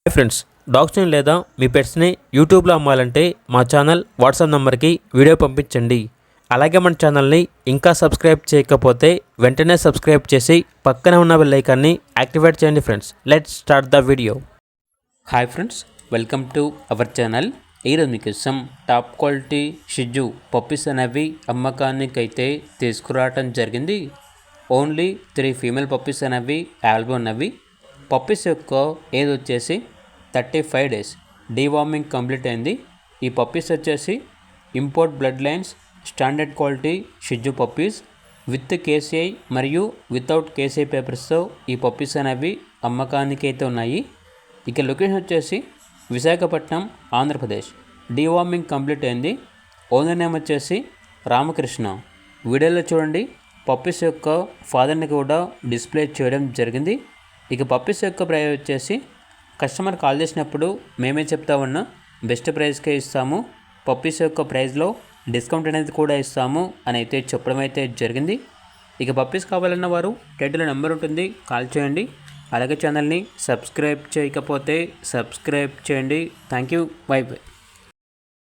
Hi friends, డాగ్స్ని లేదా మీ పెట్స్ని యూట్యూబ్లో అమ్మాలంటే మా ఛానల్ వాట్సాప్ నెంబర్కి వీడియో పంపించండి. అలాగే మన ఛానల్ని ఇంకా సబ్స్క్రైబ్ చేయకపోతే వెంటనే సబ్స్క్రైబ్ చేసి పక్కనే ఉన్న బెల్ ఐకాన్ని యాక్టివేట్ చేయండి. Friends, let's start the video. Hi friends, welcome to our channel. ఈరోజు మీకోసం టాప్ క్వాలిటీ షిజు పప్పీస్ అనేవి అమ్మకానికి అయితే తీసుకురావటం జరిగింది. ఓన్లీ 3 ఫీమేల్ పప్పీస్ అనేవి అవైలబుల్ ఉన్నవి. పప్పీస్ యొక్క ఏజ్ వచ్చేసి 35 డేస్. డీవార్మింగ్ కంప్లీట్ అయింది. ఈ పప్పీస్ వచ్చేసి import blood lines standard quality షిజు పప్పీస్ విత్ కేసీఐ మరియు వితౌట్ కేసీఐ పేపర్స్తో ఈ పప్పీస్ అనేవి అమ్మకానికి అయితే ఉన్నాయి. ఇక లొకేషన్ వచ్చేసి విశాఖపట్నం, ఆంధ్రప్రదేశ్. డీవార్మింగ్ కంప్లీట్ అయింది. ఓనర్ నేమ్ వచ్చేసి రామకృష్ణ. వీడియోలో చూడండి, పప్పీస్ యొక్క ఫాదర్ని కూడా డిస్ప్లే చేయడం జరిగింది. ఇక పప్పీస్ యొక్క ప్రైస్ వచ్చేసి కస్టమర్ కాల్ చేసినప్పుడు మేమే చెప్తా ఉన్నా బెస్ట్ ప్రైస్కే ఇస్తాము, పప్పీస్ యొక్క ప్రైస్లో డిస్కౌంట్ అనేది కూడా ఇస్తాము అని అయితే చెప్పడం అయితే జరిగింది. ఇక పప్పీస్ కావాలన్న వారు టైటిల్ నెంబర్ ఉంటుంది, కాల్ చేయండి. అలాగే ఛానల్ని సబ్స్క్రైబ్ చేయకపోతే సబ్స్క్రైబ్ చేయండి. Thank you, by by.